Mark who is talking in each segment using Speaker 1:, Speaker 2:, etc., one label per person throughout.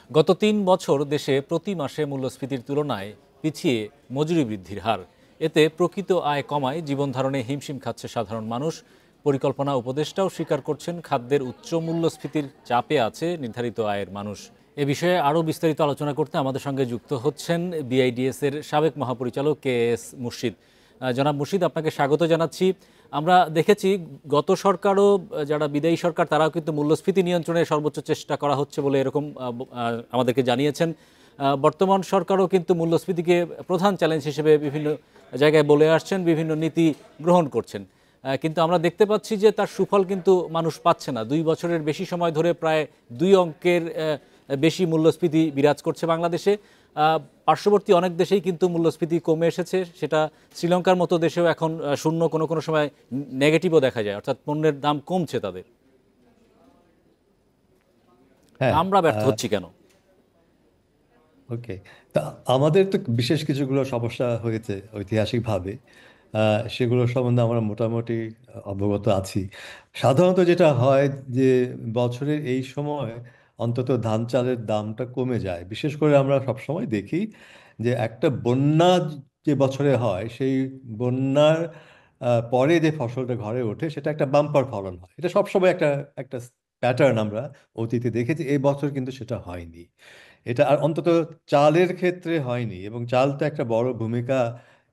Speaker 1: গত ৩ বছর দেশে প্রতি মাসে মূল্যস্ফীতির তুলনায় পিছিয়ে মজুরি বৃদ্ধির হার। এতে প্রকৃত আয় কমায়, জীবনধারণে হিমশিম খাচ্ছে সাধারণ মানুষ। পরিকল্পনা উপদেষ্টাও স্বীকার করছেন, খাদ্যের উচ্চ মূল্যস্ফীতির চাপে আছে নির্ধারিত আয়ের মানুষ। এ বিষয়ে আরও বিস্তারিত আলোচনা করতে আমাদের সঙ্গে যুক্ত হচ্ছেন বিআইডিএস এর সাবেক মহাপরিচালক কে এস মুর্শিদ। জনাব মুর্শিদ, আপনাকে স্বাগত জানাচ্ছি। আমরা দেখেছি গত সরকারও, যারা বিদায়ী সরকার, তারাও কিন্তু মূল্যস্ফীতি নিয়ন্ত্রণে সর্বোচ্চ চেষ্টা করা হচ্ছে বলে এরকম আমাদেরকে জানিয়েছেন। বর্তমান সরকারও কিন্তু মূল্যস্ফীতিকে প্রধান চ্যালেঞ্জ হিসেবে বিভিন্ন জায়গায় বলে আসছেন, বিভিন্ন নীতি গ্রহণ করছেন। কিন্তু আমরা দেখতে পাচ্ছি যে তার সুফল কিন্তু মানুষ পাচ্ছে না। 2 বছরের বেশি সময় ধরে প্রায় 2 অঙ্কের বেশি মূল্যস্ফীতি বিরাজ করছে বাংলাদেশে। পার্শ্ববর্তী অনেক দেশেই কিন্তু মূল্যস্ফীতি কমে এসেছে, সেটা শ্রীলঙ্কার মতো দেশেও এখন শূন্য, কোনো কোনো সময় নেগেটিভও দেখা যায়, অর্থাৎ পণ্যের দাম কমছে তাদের।
Speaker 2: হ্যাঁ।
Speaker 1: আমরা ব্যর্থ হচ্ছি কেন?
Speaker 2: ওকে। তা আমাদের তো বিশেষ কিছুগুলো সমস্যা হয়েছে ঐতিহাসিকভাবে। সেগুলো সম্বন্ধে আমরা মোটামুটি অবগত আছি। সাধারণত যেটা হয় যে বছরের এই সময় অন্তত ধান চালের দামটা কমে যায়। বিশেষ করে আমরা সবসময় দেখি যে একটা বন্যা যে বছরে হয়, সেই বন্যার পরে যে ফসলটা ঘরে ওঠে সেটা একটা বাম্পার ফলন হয়। এটা সবসময় একটা একটা প্যাটার্ন আমরা অতীতে দেখেছি। এই বছর কিন্তু সেটা হয়নি। এটা আর অন্তত চালের ক্ষেত্রে হয়নি, এবং চাল তো একটা বড় ভূমিকা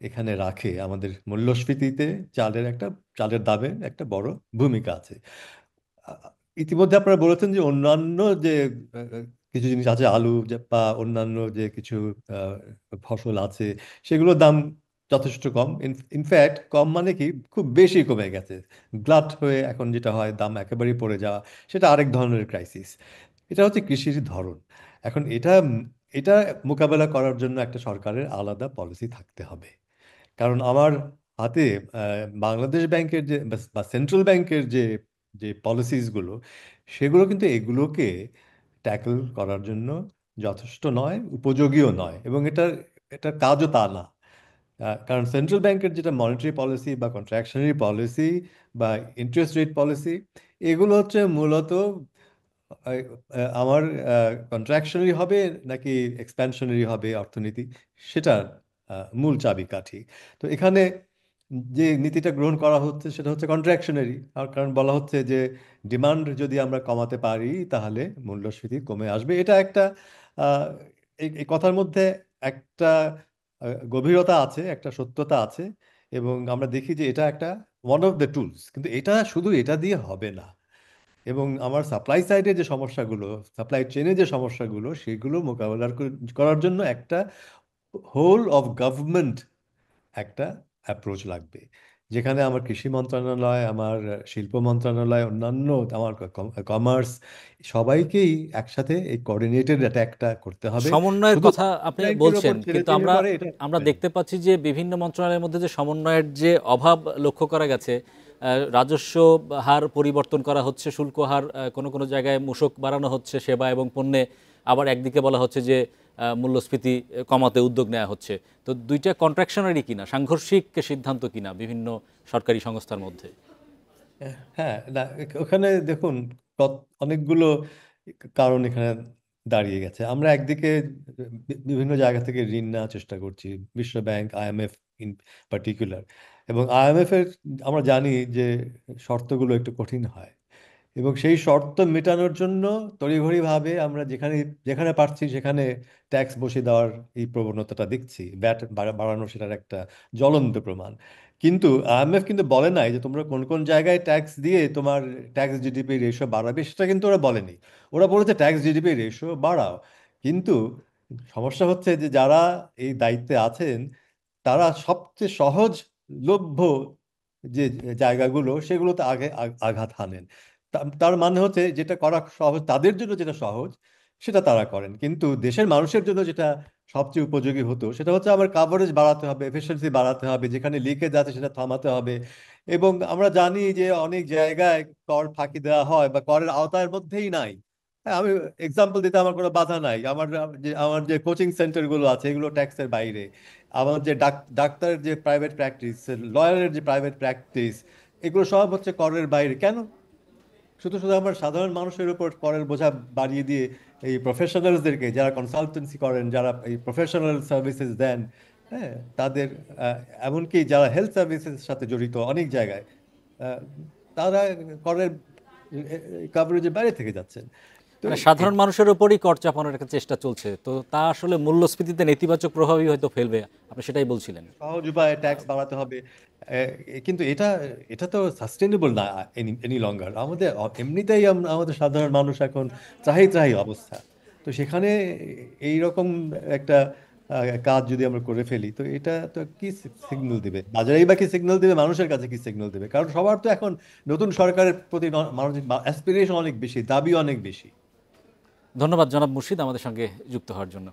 Speaker 2: এখানে রাখে আমাদের মূল্যস্ফীতিতে। চালের দামের একটা বড় ভূমিকা আছে। আ- ইতিমধ্যে আপনারা বলেছেন যে অন্যান্য যে কিছু জিনিস আছে, বা অন্যান্য যে কিছু আহ, ফসল আছে, সেগুলোর দাম যথেষ্ট কম। ইনফ্যাক্ট কম মানে কি, খুব বেশি কমে গেছে। গ্লাট হয়ে এখন যেটা হয়, দাম একেবারেই পড়ে যাওয়া, সেটা আরেক ধরনের ক্রাইসিস। এটা হচ্ছে কৃষির ধরন। এখন এটা মোকাবেলা করার জন্য একটা সরকারের আলাদা পলিসি থাকতে হবে। কারণ আমার হাতে বাংলাদেশ ব্যাংকের যে বা সেন্ট্রাল ব্যাংকের যে যে পলিসিসগুলো, সেগুলো কিন্তু এগুলোকে ট্যাকল করার জন্য যথেষ্ট নয়, উপযোগীও নয়, এবং এটার কাজও তা না। কারণ সেন্ট্রাল ব্যাংকের যেটা মনিটারি পলিসি বা কন্ট্রাকশনারি পলিসি বা ইন্টারেস্ট রেট পলিসি, এগুলো হচ্ছে মূলত আমার কন্ট্রাকশনারি হবে নাকি এক্সপ্যানশনারি হবে অর্থনীতি, সেটার মূল চাবিকাঠি। তো এখানে যে নীতিটা গ্রহণ করা হচ্ছে সেটা হচ্ছে কন্ট্রাকশনারি। আর কারণ বলা হচ্ছে যে ডিমান্ড যদি আমরা কমাতে পারি তাহলে মূল্যস্ফীতি কমে আসবে। এটা একটা আহ, এই কথার মধ্যে একটা গভীরতা আছে, একটা সত্যতা আছে, এবং আমরা দেখি যে এটা একটা ওয়ান অফ দ্য টুলস। কিন্তু এটা শুধু এটা দিয়ে হবে না। এবং আমার সাপ্লাই সাইডে যে সমস্যাগুলো, সাপ্লাই চেনে যে সমস্যাগুলো, সেগুলো মোকাবেলা করার জন্য একটা হোল অফ গভর্নমেন্ট একটা অ্যাপ্রোচ লাগবে, যেখানে আমার কৃষি মন্ত্রণালয়, আমার শিল্প মন্ত্রণালয়, অন্যান্য, আমার কমার্স, সবাইকেই একসাথে এই কোঅর্ডিনেটেড অ্যাটাকটা করতে হবে।
Speaker 1: সমন্বয়ের
Speaker 2: শুধু
Speaker 1: কথা আপনি
Speaker 2: ব্যাংকের ওপর
Speaker 1: বলছেন,
Speaker 2: ছেড়ে
Speaker 1: কিন্তু
Speaker 2: দিলে
Speaker 1: আমরা
Speaker 2: পারে এটা
Speaker 1: আমরা
Speaker 2: হবে না।
Speaker 1: দেখতে পাচ্ছি যে বিভিন্ন মন্ত্রণালয়ের মধ্যে যে সমন্বয়ের যে অভাব লক্ষ্য করা গেছে। রাজস্ব হার পরিবর্তন করা হচ্ছে, শুল্ক হার কোনো কোনো জায়গায় মূসক বাড়ানো হচ্ছে সেবা এবং পণ্যে, আবার একদিকে বলা হচ্ছে যে মূল্যস্ফীতি কমাতে উদ্যোগ নেওয়া হচ্ছে। তো দুইটা কন্ট্রাকশনারি কিনা, সাংঘর্ষিক সিদ্ধান্ত কিনা বিভিন্ন সরকারি সংস্থার মধ্যে?
Speaker 2: হ্যাঁ, না, ওখানে দেখুন, অনেকগুলো কারণ এখানে দাঁড়িয়ে গেছে। আমরা একদিকে বিভিন্ন জায়গা থেকে ঋণ নেওয়ার চেষ্টা করছি, বিশ্ব ব্যাংক, আইএমএফ ইন পার্টিকুলার। এবং আইএমএফ এর আমরা জানি যে শর্তগুলো একটু কঠিন হয়, এবং সেই শর্ত মেটানোর জন্য তড়িঘড়িভাবে আমরা যেখানে যেখানে পারছি সেখানে ট্যাক্স বসিয়ে দেওয়ার এই প্রবণতাটা দেখছি। ভ্যাট বাড়ানো সেটার একটা জ্বলন্ত প্রমাণ। কিন্তু আইএমএফ কিন্তু বলে নাই যে তোমরা কোন কোন জায়গায় ট্যাক্স দিয়ে তোমার ট্যাক্স জিডিপি রেশিও বাড়াবে, সেটা কিন্তু ওরা বলেনি। ওরা বলেছে ট্যাক্স জিডিপি রেশিও বাড়াও। কিন্তু সমস্যা হচ্ছে যে যারা এই দায়িত্বে আছেন, তারা সবচেয়ে সহজলভ্য যে জায়গাগুলো, সেগুলোতে আগে আঘাত হানেন। তার মানে হচ্ছে যেটা করা সহজ, তাদের জন্য যেটা সহজ সেটা তারা করেন, কিন্তু দেশের মানুষের জন্য যেটা সবচেয়ে উপযোগী হতো সেটা হচ্ছে আমার কাভারেজ বাড়াতে হবে, এফিসিয়েন্সি বাড়াতে হবে, যেখানে লিকেজ আছে সেটা থামাতে হবে। এবং আমরা জানি যে অনেক জায়গায় কর ফাঁকি দেওয়া হয় বা করের আওতার মধ্যেই নাই। হ্যাঁ, আমি এক্সাম্পল দিতে আমার কোনো বাধা নাই। আমার যে কোচিং সেন্টার গুলো আছে, এগুলো ট্যাক্সের বাইরে। আমার যে ডাক্তারের যে প্রাইভেট প্র্যাকটিস, লয়ারের যে প্রাইভেট প্র্যাকটিস, এগুলো সব হচ্ছে করের বাইরে। কেন? শুধু শুধু আমার সাধারণ মানুষের উপর করের বোঝা বাড়িয়ে দিয়ে এই প্রফেশনালসদেরকে, যারা কনসালটেন্সি করেন, যারা এই প্রফেশনাল সার্ভিসেস দেন, হ্যাঁ, তাদের এমনকি যারা হেলথ সার্ভিসের সাথে জড়িত অনেক জায়গায়, আহ, তারা করের কাভারেজের বাইরে থেকে যাচ্ছেন। তো
Speaker 1: মানে সাধারণ মানুষের উপরই কর চাপানোর একটা চেষ্টা চলছে, তো তা আসলে মূল্যস্ফীতিতে নেতিবাচক প্রভাবই হয়তো ফেলবে, আপনি সেটাই বলছিলেন।
Speaker 2: সহজ উপায়ে ট্যাক্স বাড়াতে হবে, কিন্তু এটা এটা তো সাস্টেনেবল না এনি লঙ্গার। আমাদের এমনিতেই আমাদের সাধারণ মানুষ এখন ত্রাহি ত্রাহি অবস্থা। তো সেখানে এই রকম একটা কাজ যদি আমরা করে ফেলি, তো এটা তো কি সিগন্যাল দিবে বাজারেই, বা কি সিগন্যাল দিবে মানুষের কাছে, কি সিগন্যাল দিবে? কারণ সবার তো এখন নতুন সরকারের প্রতি মানুষের অ্যাসপিরেশন অনেক বেশি, দাবি অনেক বেশি।
Speaker 1: ধন্যবাদ জনাব মুর্শিদ আমাদের সঙ্গে যুক্ত হওয়ার জন্য।